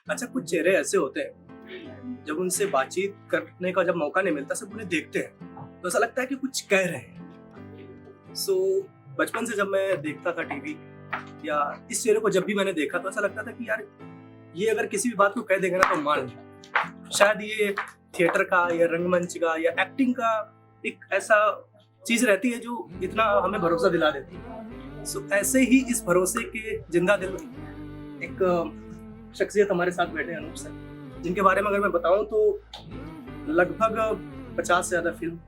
अच्छा, कुछ चेहरे ऐसे होते हैं जब उनसे बातचीत करने का जब मौका नहीं मिलता, सिर्फ उन्हें देखते हैं तो ऐसा लगता है कि कुछ कह रहे हैं। बचपन से जब मैं देखता था टीवी या इस चेहरे को जब भी मैंने देखा तो ऐसा लगता था कि यार ये अगर किसी भी बात को कह देगा ना तो मान ले। शायद ये थिएटर का या रंगमंच का या एक्टिंग का एक ऐसा चीज रहती है जो इतना हमें भरोसा दिला देती है। ऐसे ही इस भरोसे के जिंदा दिल एक शख्सियत हमारे साथ बैठे हैं, अनूप सर, जिनके बारे में अगर मैं बताऊं तो लगभग 50 से ज्यादा फिल्म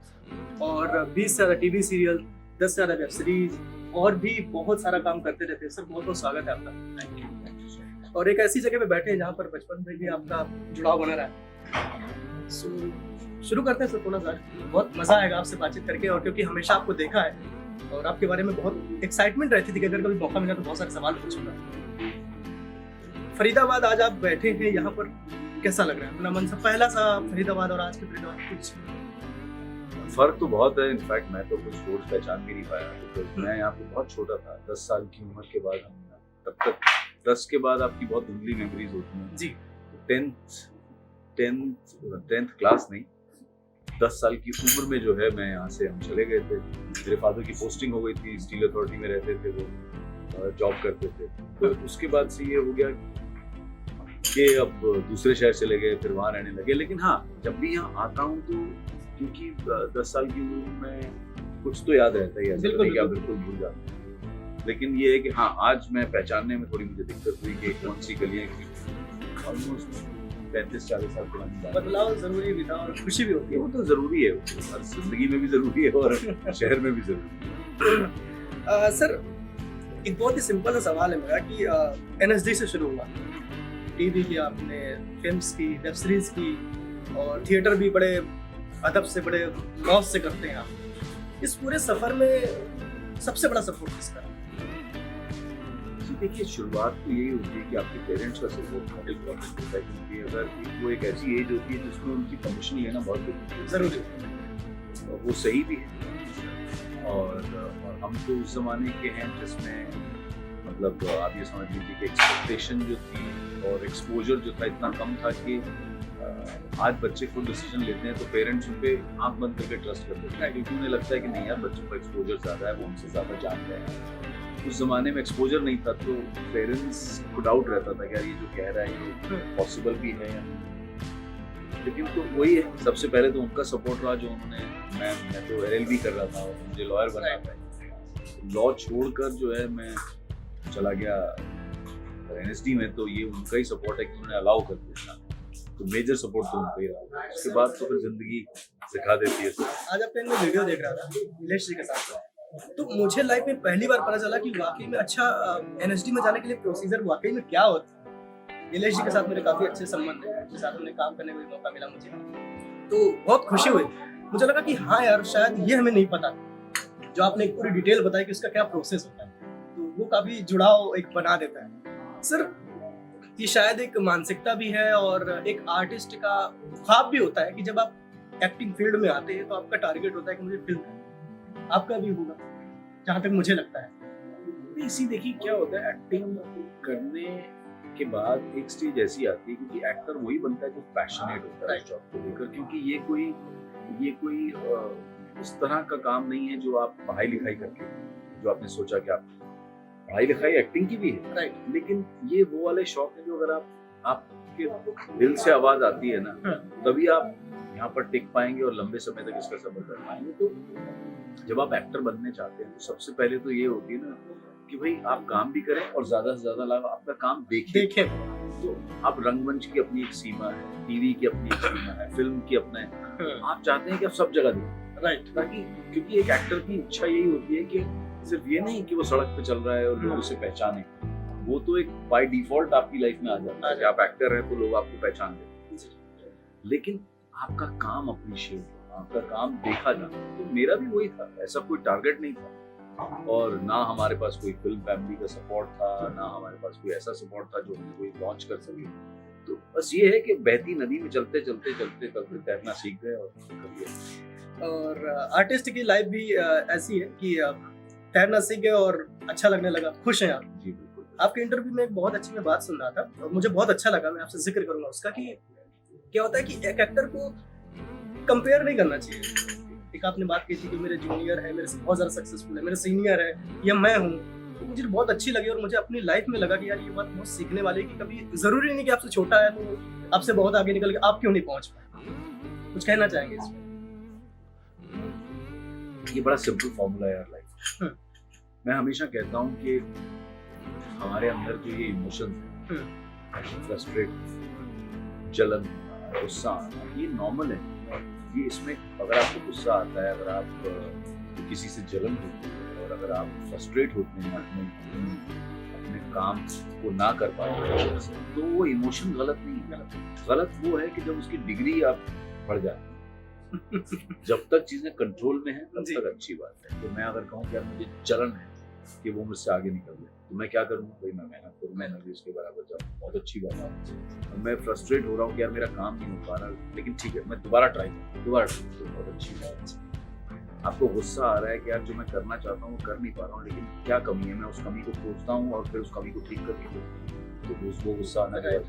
और 20 से ज्यादा टीवी सीरियल, 10 से ज्यादा वेब सीरीज और भी बहुत सारा काम करते रहते हैं। सर बहुत बहुत स्वागत है आपका। और एक ऐसी जगह पे बैठे हैं जहाँ पर बचपन में भी आपका जुड़ाव बना रहा है। शुरू करते हैं सर थोड़ा सा। बहुत मजा आएगा आपसे बातचीत करके, और क्योंकि हमेशा आपको देखा है और आपके बारे में बहुत एक्साइटमेंट रहती थी कि अगर कभी मौका मिला तो बहुत सारे सवाल पूछूंगा। फरीदाबाद आज आप बैठे हैं यहाँ पर, कैसा लग रहा है? अपना मन से पहला सा फरीदाबाद और आज के फरीदाबाद कुछ फर्क तो बहुत है। इनफैक्ट मैं तो कुछ रोज पहचान भी नहीं पाया क्योंकि मैं यहाँ पे बहुत छोटा था। 10 साल की उम्र के बाद हम तब तक 10 के बाद आपकी बहुत धुंधली मेमोरीज होती हैं जी। 10th क्लास नहीं, 10 साल की उम्र में जो है मैं यहाँ से हम चले गए थे। मेरे फादर की पोस्टिंग हो गई थी, स्टील अथॉरिटी में रहते थे वो, जॉब करते थे। तो उसके बाद से ये हो गया कि अब दूसरे शहर चले गए, फिर वहाँ रहने लगे। लेकिन हाँ, जब भी यहाँ आता हूँ तो क्योंकि 10 साल की उम्र में कुछ तो याद रहता है, ऐसा नहीं कि आप बिल्कुल भूल जाते हैं। लेकिन ये है कि हाँ, आज मैं पहचानने में थोड़ी मुझे दिक्कत हुई कि कौन सी गलियाँ ऑलमोस्ट 35-40 साल पुरानी बात। बदलाव जरूरी भी था और खुशी भी होती है। वो तो जरूरी है, हर जिंदगी में भी जरूरी है और शहर में भी जरूरी है। सर एक बहुत ही सिंपल सा सवाल है मेरा कि एनएसडी से शुरू हुआ, टीवी की आपने, फिल्म्स की, वेब सीरीज की और थिएटर भी बड़े अदब से, बड़े मौज से करते हैं आप। इस पूरे सफर में सबसे बड़ा सपोर्ट किसका? देखिए, शुरुआत तो यही होती है कि आपके पेरेंट्स का सपोर्ट बहुत इम्पोर्टेंट होता है, क्योंकि अगर वो एक ऐसी एज होती है जिसमें उनकी परमिशन लेना बहुत जरूरी है और वो सही भी है। और हम तो उस जमाने के हैं जिसमें मतलब आप ये समझ लीजिए कि एक्सपेक्टेशन जो थी और एक्सपोजर जो था इतना कम था कि आज बच्चे खुद डिसीजन लेते हैं तो पेरेंट्स उन पे आंख बंद करके ट्रस्ट करते हैं, क्योंकि उन्हें लगता है कि नहीं यार, बच्चों का एक्सपोजर ज़्यादा है, वो उनसे ज़्यादा जानते हैं। उस जमाने में एक्सपोजर नहीं था तो पेरेंट्स को डाउट रहता था कि यार ये जो कह रहा है ये पॉसिबल भी है या नहीं। लेकिन तो वही है, सबसे पहले तो उनका सपोर्ट रहा जो उन्होंने, मैं तो LLB कर रहा था और मुझे लॉयर बनना था। लॉ छोड़कर जो है मैं चला गया NSD में, तो ये उनका ही सपोर्ट है कि उन्होंने अलाउ कर दिया। तो मेजर सपोर्ट तो उनका ही रहा। उसके बाद तो फिर जिंदगी सिखा देती है। आज आपका मैं वीडियो देख रहा था नीलेश जी के साथ, तो मुझे लाइफ में पहली बार पता चला कि वाकई में अच्छा NSD में जाने के लिए प्रोसीजर वाकई में क्या होता है। नीलेश जी के साथ मेरे काफी अच्छे संबंध हैं, उनके साथ हमने काम करने का भी मौका मिला मुझे, तो बहुत खुशी हुई। मुझे लगा कि हाँ यार, शायद ये हमें नहीं पता, जो आपने एक पूरी डिटेल बताई कि उसका क्या प्रोसेस होता है, तो वो काफी जुड़ाव एक बना देता है। सर ये शायद एक मानसिकता भी है और एक आर्टिस्ट का ख्वाब भी होता है कि जब आप एक्टिंग फील्ड में आते हैं तो आपका टारगेट होता है कि मुझे फिल्म करनी। आपका भी होगा जहाँ तक मुझे लगता है। इसी देखिए क्या होता है, एक्टिंग करने के बाद एक स्टेज ऐसी आती है क्योंकि एक्टर वही बनता है जो पैशनेट होता है इस जॉब को लेकर, क्योंकि ये कोई उस तरह का काम नहीं है जो आप पढ़ाई लिखाई करके, जो आपने सोचा कि आप पढ़ाई लिखाई एक्टिंग की भी है, राइट, लेकिन ये वो वाले शौक है जो अगर आपके दिल से आवाज आती है ना, तभी आप यहाँ पर टिक पाएंगे और लंबे समय तक इसका सफर कर पाएंगे। तो जब आप एक्टर बनने चाहते हैं तो सबसे पहले तो ये होती है ना कि भाई आप काम भी करें और ज्यादा से ज्यादा लोग आपका काम देखें। तो आप रंगमंच की अपनी एक सीमा है, टीवी की अपनी एक सीमा है, फिल्म की अपना है, आप चाहते हैं कि आप सब जगह देखें, राइट, ताकि क्योंकि एक एक्टर की इच्छा यही होती है कि सिर्फ ये नहीं कि वो सड़क पे चल रहा है और लोग उसे पहचाने, वो तो एक बाय डिफॉल्ट आपकी लाइफ में आ जाता है कि आप एक्टर हैं तो लोग आपको पहचान देते हैं, लेकिन आपका काम अप्रिशिएट, आपका काम देखा जाता। तो मेरा भी वही था, ऐसा कोई टारगेट नहीं था और ना हमारे पास कोई फिल्म फैमिली का सपोर्ट था, ना हमारे पास कोई ऐसा सपोर्ट था जो हमें कोई लॉन्च कर सके। तो बस ये है कि बहती नदी में चलते चलते चलते चलते तैरना सीख गए और कर लिया। और आर्टिस्ट की लाइफ भी ऐसी है कि तैरना सीख गए और अच्छा लगने लगा, खुश हैं आप? जी बिल्कुल। आपके इंटरव्यू में एक बहुत अच्छी मैं बात सुन रहा था और मुझे बहुत अच्छा लगा, मैं आपसे जिक्र करूंगा उसका कि क्या होता है कि एक एक्टर को कंपेयर नहीं करना चाहिए। एक आपने बात की थी कि मेरे जूनियर है, मेरे से बहुत ज़्यादा सक्सेसफुल है, मेरे सीनियर है या मैं हूँ, तो मुझे बहुत अच्छी लगी और मुझे अपनी लाइफ में लगा कि यार ये बात बहुत सीखने वाली है कि कभी ज़रूरी नहीं कि आपसे छोटा है तो आपसे बहुत आगे निकल के आप क्यों नहीं पहुँच पाए। कुछ कहना चाहेंगे इसमें? ये बड़ा सिंपल फॉर्मूला है यार लाइफ। मैं हमेशा कहता हूँ कि हमारे अंदर जो ये इमोशंस हैं, फ्रस्ट्रेट, जलन, गुस्सा आना, ये नॉर्मल है। ये इसमें अगर आपको गुस्सा आता है, अगर आप किसी से जलन होती है और अगर आप फ्रस्ट्रेट होते हैं अपने काम को ना कर पाते तो वो इमोशन गलत नहीं है। गलत वो है कि जब उसकी डिग्री आप बढ़ जाती है। जब तक चीजें कंट्रोल में है तब तक अच्छी बात है। तो मैं अगर कहूँ कि यार मुझे जलन है कि वो मुझसे आगे निकल गए तो मैं क्या करूँगा भाई, मैं मेहनत करूँ, मैं एनर्जी उसके बराबर जाऊँ, बहुत अच्छी बात है। मैं फ्रस्ट्रेट हो रहा हूँ कि यार मेरा काम नहीं हो पा रहा, लेकिन ठीक है मैं दोबारा ट्राई करूँ, तो बहुत अच्छी बात है। आपको गुस्सा आ रहा है कि यार जो मैं करना चाहता हूँ वो कर नहीं पा रहा हूँ, लेकिन क्या कमी है, मैं उस कमी को खोजता हूँ और फिर उस कमी को ठीक करके तो वो गुस्सा आना चाहिए।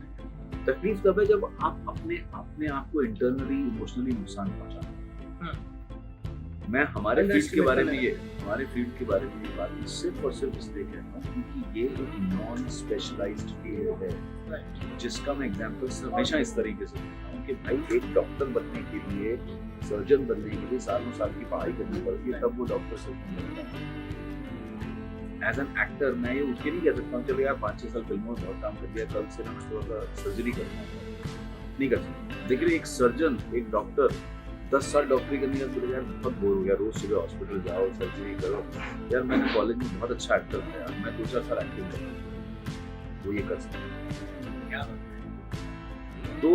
तकलीफ तब है जब आप अपने आप को इंटरनली इमोशनली नुकसान पहुंचाते हैं। मैं हमारे फील्ड के बारे में ये बात सिर्फ और सिर्फ इसलिए कहता हूँ क्योंकि ये एक नॉन स्पेशलाइज्ड फील्ड है, जिसका मैं एग्जांपल हमेशा इस तरीके से देता हूँ कि भाई एक डॉक्टर बनने के लिए, सर्जन बनने के लिए सालों साल की पढ़ाई करनी पड़ती है, तब वो डॉक्टर सर्जन बनता है। एज एन एक्टर मैं ये उसके नहीं कह सकता हूँ चलो यार 5-6 साल फिल्मों में बहुत काम कर दिया, कल से मैं थोड़ा सा सर्जरी करना है, नहीं कर सकता। लेकिन एक सर्जन, एक डॉक्टर 10 साल डॉक्टरी करने का बोले यार बहुत बोर हो गया, रोज सुबह हॉस्पिटल जाओ, सर्जरी करो। यार मैंने कॉलेज में बहुत अच्छा एक्टर था यार, मैं 2-4 साल एक्टिंग कर, वो ये कर सकता क्या। तो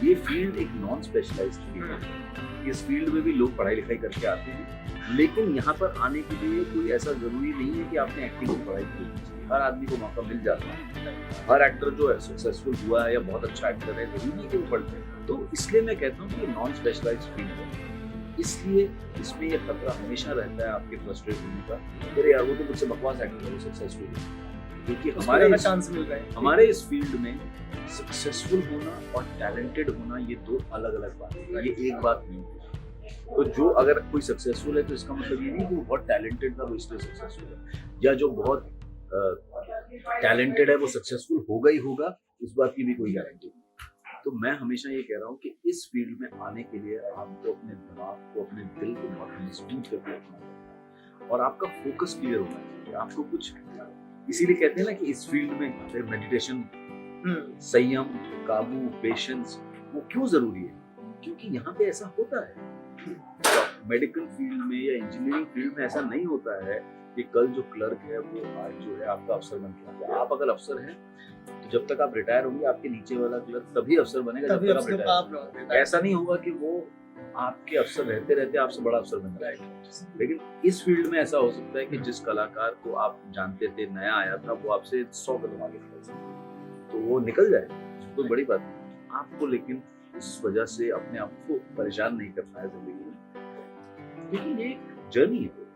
ये फील्ड एक नॉन स्पेशलाइज्ड फील्ड है। इस फील्ड में भी लोग पढ़ाई लिखाई करके आते हैं, लेकिन यहाँ पर आने के लिए कोई ऐसा जरूरी नहीं है कि आपने एक्टिंग की पढ़ाई की होनी चाहिए। हर आदमी को मौका मिल जाता है। हर एक्टर जो है सक्सेसफुल हुआ है या बहुत अच्छा एक्टर है, जरूरी नहीं कि वो पढ़ते हैं। तो इसलिए मैं कहता हूँ कि नॉन स्पेशलाइज्ड फील्ड है, इसलिए इसमें ये खतरा हमेशा रहता है आपके फ्रस्ट्रेट होने का। अरे यार वो तो मुझसे बकवास एक्टर है, वो सक्सेसफुल है। क्योंकि हमारे इस फील्ड में सक्सेसफुल होना और टैलेंटेड होना ये दो अलग अलग बातें हैं, ये एक बात नहीं है। तो जो अगर कोई सक्सेसफुल है तो इसका मतलब ये नहीं कि वो बहुत टैलेंटेड था वो इसलिए सक्सेसफुल है, या जो बहुत टैलेंटेड है वो सक्सेसफुल होगा ही होगा, इस बात की भी कोई गारंटी नहीं। तो मैं हमेशा ये कह रहा हूँ कि इस फील्ड में आने के लिए आपको अपने दिमाग को, अपने दिल को बहुत मजबूत करके रखना है और आपका फोकस क्लियर होना चाहिए। आपको कुछ इसीलिए कहते हैं ना कि इस फील्ड में मेडिटेशन, संयम, काबू, पेशेंस वो क्यों जरूरी है, क्योंकि यहाँ पे ऐसा होता है। मेडिकल फील्ड में या इंजीनियरिंग फील्ड में ऐसा नहीं होता है कि कल जो क्लर्क है वो आज जो है आपका अफसर बन गया। आप अगर अफसर हैं तो जब तक आप रिटायर होंगे आपके नीचे वाला क्लर्क तभी अफसर बनेगा जब तक आप रिटायर। ऐसा नहीं होगा कि वो आपके अफसर रहते रहते आपसे बड़ा अफसर बन जाएगा। लेकिन इस फील्ड में ऐसा हो सकता है कि जिस कलाकार को आप जानते थे, नया आया था, वो आपसे 100 कदम आगे निकल सकता, तो वो निकल जाए, कोई बड़ी बात नहीं। आपको लेकिन इस वजह से अपने आप को परेशान नहीं करना है जिंदगी में, क्योंकि ये एक जर्नी है।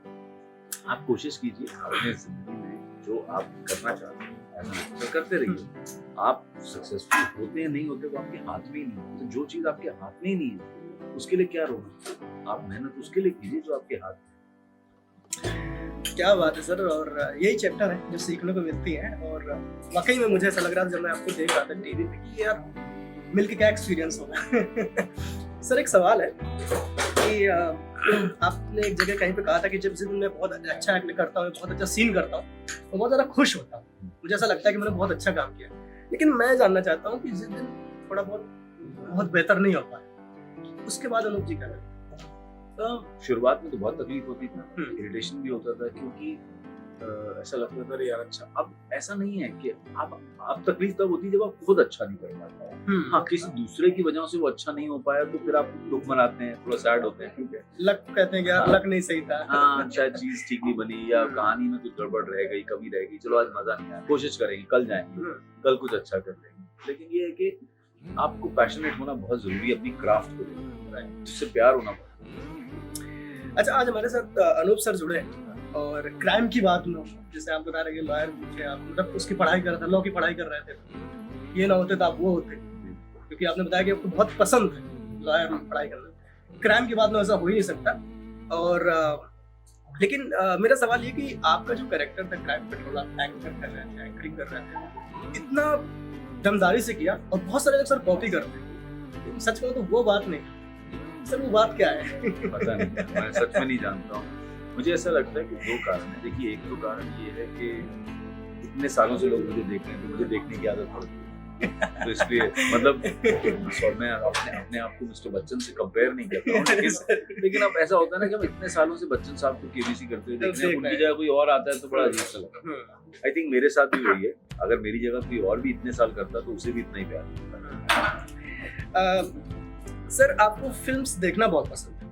आप कोशिश कीजिए अपने जिंदगी में जो आप करना चाहते हैं ऐसा करते रहिए। आप सक्सेसफुल होते हैं नहीं होते वो आपके हाथ में ही नहीं है। तो जो चीज आपके हाथ में ही नहीं है उसके लिए क्या रोना, आप मेहनत उसके लिए कीजिए जो आपके हाथ में। क्या बात है सर, और यही चैप्टर है जो सीखने को मिलती है। और वाकई में मुझे ऐसा लग रहा था जब मैं आपको देख रहा था टीवी पे कि यार मिलके क्या एक्सपीरियंस होगा। सर एक सवाल है कि आपने एक जगह कहीं पे कहा था कि जब मैं बहुत अच्छा एक्ट करता हूँ, बहुत अच्छा सीन करता हूँ तो बहुत ज़्यादा खुश होता हूँ, मुझे ऐसा लगता है कि मैंने बहुत अच्छा काम किया। लेकिन मैं जानना चाहता हूँ कि जिस दिन थोड़ा बहुत बेहतर नहीं हो पाया उसके बाद अनूप जी क्या करते? शुरुआत में तो बहुत तकलीफ होती थी, इरिटेशन भी होता था, क्योंकि ऐसा लगता था यार अच्छा। अब ऐसा नहीं है कि अब तकलीफ तब होती है जब आप खुद अच्छा नहीं कर पाते। हाँ, किसी दूसरे की वजह से वो अच्छा नहीं हो पाया तो फिर आप दुख मनाते हैं, थोड़ा सैड होते हैं, ठीक है, लक कहते हैं कि यार लक नहीं सही था, हाँ शायद चीज ठीक नहीं बनी या कहानी में कुछ गड़बड़ रह गई, कमी रह गई, चलो आज मजा नहीं आया, कोशिश करेंगे, कल जाएंगे, कल कुछ अच्छा कर लेंगे। लेकिन ये है कि आपको पैशनेट होना बहुत जरूरी है अपनी क्राफ्ट को, जिससे प्यार होना बहुत। अच्छा, आज हमारे साथ अनूप सर जुड़े हैं और क्राइम की बात में जैसे आप बता रहे हैं लॉयर थे आप, मतलब उसकी पढ़ाई कर रहे थे, लॉ की पढ़ाई कर रहे थे, ये ना होते तो आप वो होते, क्योंकि आपने बताया कि आपको बहुत पसंद है लॉयर में पढ़ाई करना। क्राइम की बात में ऐसा हो ही नहीं सकता। और लेकिन मेरा सवाल ये कि आपका जो कैरेक्टर था क्राइम पेट्रोल, आप एंकर कर रहे थे, एंकरिंग कर रहे थे, इतना दमदारी से किया और बहुत सारे लोग सर कॉपी करते हैं, सच में तो वो बात नहीं सर, वो बात क्या है? पता नहीं, मैं सच में नहीं जानता हूँ। मुझे ऐसा लगता है कि दो कारण है। देखिए, एक तो कारण ये है कि इतने सालों से लोग मुझे देख रहे हैं, तो मुझे देखने की आदत पड़ गई, तो इसलिए मतलब और मैं अपने आप को मिस्टर बच्चन से कंपेयर नहीं करता हूँ, लेकिन अब ऐसा होता है ना कि हम इतने सालों से बच्चन साहब को केबीसी करते हुए देख रहे हैं, उनकी जगह कोई और आता है तो बड़ा अजीब सा लगता है। आई थिंक मेरे साथ भी वही है, अगर मेरी जगह कोई और भी इतने साल करता तो उसे भी इतना ही प्यार मिलता। सर आपको फिल्म्स देखना बहुत पसंद है,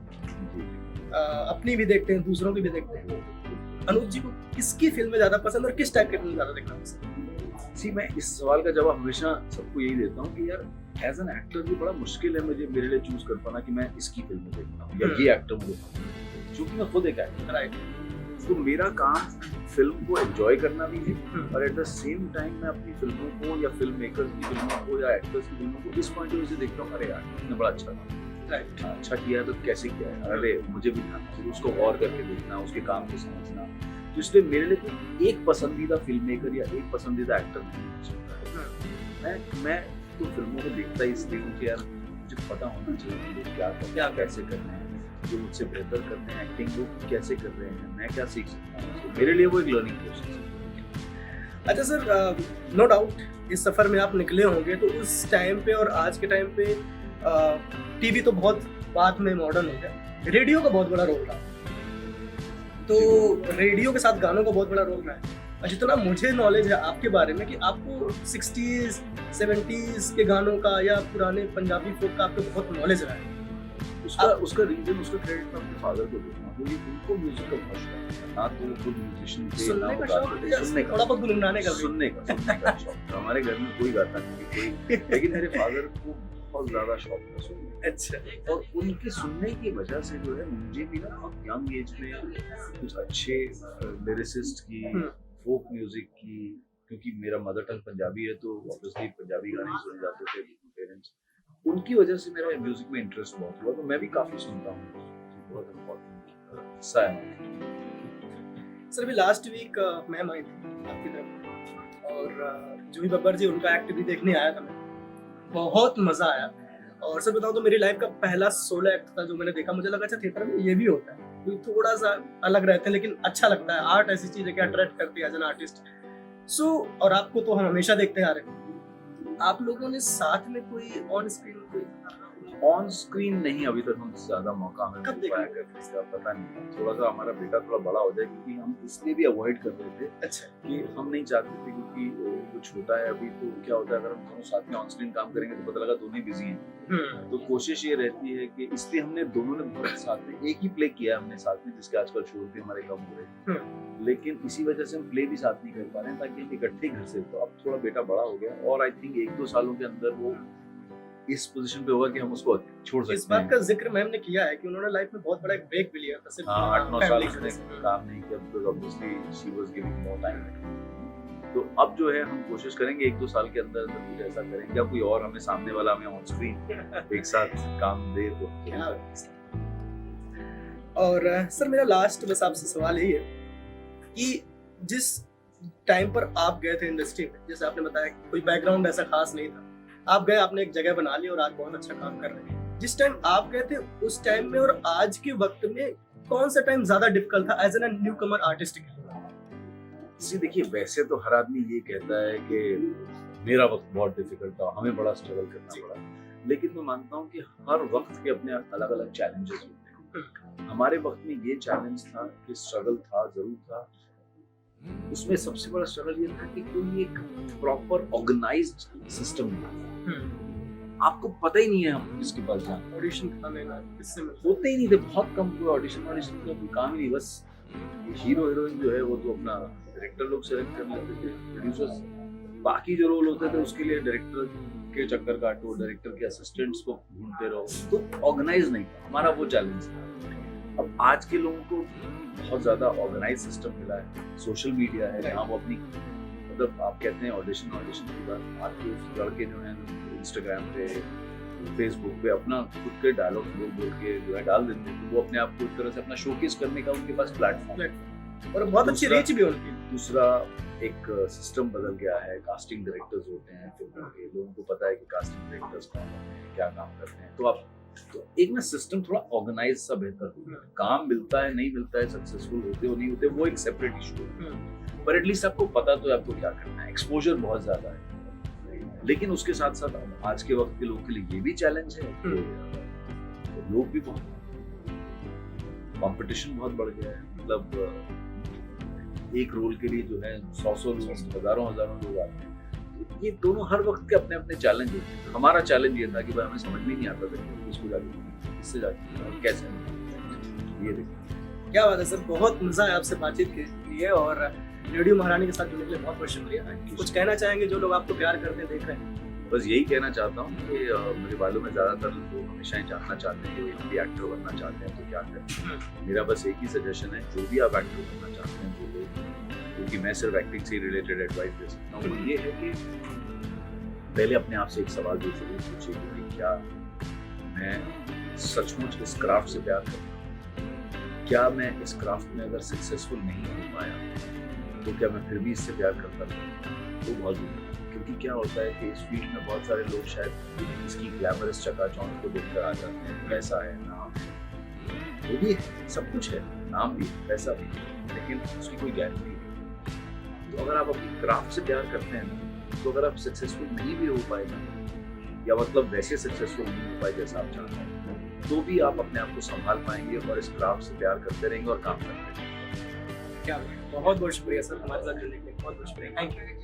अपनी भी देखते हैं, दूसरों की भी देखते हैं। अनूप जी को किसकी फिल्में ज्यादा पसंद और किस टाइप की फिल्म ज्यादा देखना पसंद? सी, मैं इस सवाल का जवाब हमेशा सबको यही देता हूँ कि यार एज एन एक्टर भी बड़ा मुश्किल है मुझे, मेरे लिए चूज कर पाना कि मैं इसकी फिल्म देखता हूँ या ये एक्टर मुझे पसंद है, क्योंकि मैं खुद एक एक्टर, राइट। तो मेरा काम फिल्म को एंजॉय करना भी है और एट द सेम टाइम मैं अपनी फिल्मों को या फिल्म मेकर्स की फिल्मों को या एक्टर्स की फिल्मों को इस पॉइंट ऑफ व्यू से देखता हूँ, अरे यार इसने बड़ा अच्छा काम, राइट, अच्छा किया तो कैसे किया है, अरे मुझे भी ध्यान चाहिए, उसको गौर करके देखना, उसके काम को समझना। तो इसलिए मेरे लिए कोई एक पसंदीदा फिल्म मेकर या एक पसंदीदा एक्टर नहीं हो सकता है। मैं तो फिल्मों को देखता ही इसलिए हूँ कि यार मुझे पता होना चाहिए कि लोग क्या कर रहे हैं, कैसे कर रहे हैं, जो मुझसे बेहतर करते हैं एक्टिंग वो कैसे कर रहे हैं, मैं क्या सीख सकता हूँ। तो मेरे लिए वो एक लर्निंग प्रोसेस है। अच्छा सर, नो डाउट इस सफर में आप निकले होंगे, तो उस टाइम पे और आज के टाइम पे टीवी तो बहुत बाद में मॉडर्न हो गया, रेडियो का बहुत बड़ा रोल रहा, तो रेडियो के साथ गानों का बहुत बड़ा रोल रहा है। और जितना मुझे नॉलेज है आपके बारे में कि आपको 60s 70s के गानों का या पुराने पंजाबी फोक का आपको बहुत नॉलेज रहा है। उसका रीजन, उसका क्रेडिट मैं अपने फादर को दूंगा, क्योंकि उनको म्यूजिक का बहुत शौक था। ना तो खुद म्यूजिशियन थे, सुनने का शौक, थोड़ा बहुत गुनगुनाने का, सुनने का शौक था। हमारे घर में कोई गाता नहीं कोई, लेकिन मेरे फादर को बहुत ज्यादा शौक था सुनने। अच्छा। और उनके सुनने की वजह से जो है मुझे भी ना बहुत यंग एज में कुछ अच्छे लिरिसिस्ट की, फोक म्यूजिक की, क्योंकि मेरा मदर टंग पंजाबी है तो ऑब्वियसली पंजाबी गाने सुने जाते थे पेरेंट्स, उनकी वजह से मेरा म्यूजिक में इंटरेस्ट बहुत हुआ, तो मैं भी काफी सुनता हूँ, बहुत इम्पोर्टेंट हिस्सा है। सर अभी लास्ट वीक मैम आई थी आपकी तरफ और जूही बब्बर जी, उनका एक्ट भी देखने आया था मैं, बहुत मजा आया। और सर बताऊं तो मेरी लाइफ का पहला सोलो एक्ट था जो मैंने देखा, मुझे लगा अच्छा थिएटर में ये भी होता है, थोड़ा सा अलग रहते हैं लेकिन अच्छा लगता है। आर्ट ऐसी चीज है कि अट्रैक्ट करती है एज एन आर्टिस्ट। सो और आपको तो हम हमेशा देखते आ रहे हैं, आप लोगों ने साथ में कोई ऑन स्क्रीन नहीं, अभी तक हम ज्यादा मौका हमें कब मिल पाया करने का पता नहीं। थोड़ा सा हमारा बेटा थोड़ा बड़ा हो जाए, क्योंकि हम इसलिए भी अवॉइड कर रहे थे, अच्छा, कि हम नहीं चाहते थे, क्योंकि वो छोटा है अभी, तो क्या होता है अगर हम दोनों साथ में ऑन स्क्रीन काम करेंगे तो पता लगा दोनों ही बिजी हैं। तो कोशिश ये रहती है कि इसलिए हमने दोनों ने साथ में एक ही प्ले किया हमने साथ में, जिसके आजकल शोर भी हमारे कम हो रहे हैं, लेकिन इसी वजह से हम प्ले भी साथ नहीं कर पा रहे हैं, ताकि हम इकट्ठे घर से। तो अब थोड़ा बेटा बड़ा हो गया और आई थिंक 1-2 सालों के अंदर वो इस पोजीशन पे होगा कि हम उसको छोड़ सकते हैं। इस बात का जिक्र मैम ने किया है कि उन्होंने लाइफ में बहुत बड़ा एक ब्रेक भी लिया था, सिर्फ 8-9 साल उसने काम नहीं किया, because obviously she was giving more time. तो अब जो है हम कोशिश करेंगे 1-2 साल के अंदर कुछ ऐसा करेंगे, या कोई और हमें सामने वाला हमें ऑन स्क्रीन एक साथ काम दे तो। और सर मेरा लास्ट बस आपसे सवाल यही है कि जिस टाइम पर आप गए थे इंडस्ट्री में, जैसे आपने बताया कोई बैकग्राउंड ऐसा खास नहीं था, आप गए, आपने एक जगह बना ली और आज बहुत अच्छा काम कर रहे हैं। जिस टाइम आप गए थे उस टाइम में और आज के वक्त में कौन सा टाइम ज्यादा डिफिकल्ट था as an newcomer artist के लिए? जी देखिए, वैसे तो हर आदमी ये कहता है कि मेरा वक्त बहुत डिफिकल्ट था, हमें बड़ा स्ट्रगल करना पड़ा, लेकिन मैं मानता हूँ कि हर वक्त के अपने अलग अलग चैलेंजेस होते हैं। हमारे वक्त में ये चैलेंज था कि स्ट्रगल था, जरूर था। उसमें सबसे बड़ा स्ट्रगल ये था कि कोई एक प्रॉपर ऑर्गेनाइज्ड सिस्टम नहीं, आपको पता ही नहीं है हम किसके पास जाएं, ऑडिशन किससे होते ही नहीं थे, बहुत कम कोई ऑडिशन का कोई काम ही नहीं। बस हीरो हीरोइन जो है वो तो अपना डायरेक्टर लोग सेलेक्ट कर लेते थे, प्रोड्यूसर्स, बाकी जो रोल होते थे उसके लिए डायरेक्टर के चक्कर काटो, डायरेक्टर के असिस्टेंट्स को ढूंढते रहो, तो ऑर्गेनाइज नहीं था। हमारा वो चैलेंज था। अब आज के लोगों को बहुत ज़्यादा ऑर्गेनाइज सिस्टम मिला है, सोशल मीडिया है जहाँ वो अपनी मतलब आप कहते हैं ऑडिशन की बात, आज के उस लड़के जो हैं इंस्टाग्राम पे फेसबुक पे अपना खुद के डायलॉग बोल के जो है डाल देते हैं, तो वो अपने आप को एक तरह से अपना शोकेस करने का उनके पास प्लेटफॉर्म है। और बहुत अच्छी रीच भी है उनकी। दूसरा एक सिस्टम बदल गया है, कास्टिंग डायरेक्टर्स होते हैं फिल्मों के, लोगों को पता है कि कास्टिंग डायरेक्टर्स कौन होते हैं, क्या काम करते हैं, तो एक ना सिस्टम थोड़ा ऑर्गेनाइज सा बेहतर हो गया। काम मिलता है नहीं मिलता है, सक्सेसफुल होते हो नहीं होते, वो एक सेपरेट इशू है, पर एटलीस्ट आपको पता तो है आपको क्या करना है। एक्सपोजर बहुत ज्यादा है, लेकिन उसके साथ साथ आज के वक्त के लोगों के लिए ये भी चैलेंज है कि लोग भी बहुत, कंपटीशन बहुत बढ़ गया है। मतलब एक रोल के लिए जो है 100 लोग, हजारों लोग आते हैं। तो ये दोनों हर वक्त के अपने अपने चैलेंज होते हैं। हमारा चैलेंज ये था कि भाई हमें समझ में नहीं आता था कि इसको जाके इससे जाके कैसे ये देखो। क्या बात है सर, बहुत मजा आया आपसे बातचीत के लिए, और रेडियो महारानी के साथ जुड़ने के लिए बहुत बहुत शुक्रिया। कुछ कहना चाहेंगे जो लोग आपको प्यार करते हैं, देख रहे हैं? बस यही कहना चाहता हूँ कि मेरे बालों में ज़्यादातर लोग हमेशा ही जानना चाहते हैं कि हिंदी एक्टर बनना चाहते हैं तो क्या करें। मेरा बस एक ही सजेशन है, जो भी आप एक्टर बनना चाहते हैं, जो लोग, क्योंकि मैं सिर्फ एक्टिंग से रिलेटेड एडवाइस दे सकता हूँ, ये है कि पहले अपने आप से एक सवाल जरूर पूछिए कि क्या मैं सचमुच इस क्राफ्ट से प्यार करता हूँ? क्या मैं इस क्राफ्ट में अगर सक्सेसफुल नहीं हो पाया तो क्या मैं फिर भी इससे प्यार करता हूँ? तो बहुत जरूरी है, क्योंकि क्या होता है कि इस फील्ड में बहुत सारे लोग शायद इसकी ग्लैमरस चकाचौंध को देखकर आ जाते हैं, पैसा है, नाम है, वो भी है, सब कुछ है, नाम भी है, पैसा भी है, लेकिन उसकी कोई गारंटी नहीं। तो अगर आप अपनी क्राफ्ट से प्यार करते हैं तो अगर आप सक्सेसफुल नहीं भी हो पाए ना, या मतलब वैसे सक्सेसफुल नहीं हो पाए जैसा आप चाहते हैं, तो भी आप अपने आप को संभाल पाएंगे और इस क्राफ्ट से प्यार करते रहेंगे और काम करते रहेंगे। क्या बहुत बहुत शुक्रिया सर, हमारे साथ जुड़ने के लिए बहुत बहुत शुक्रिया। Thank you.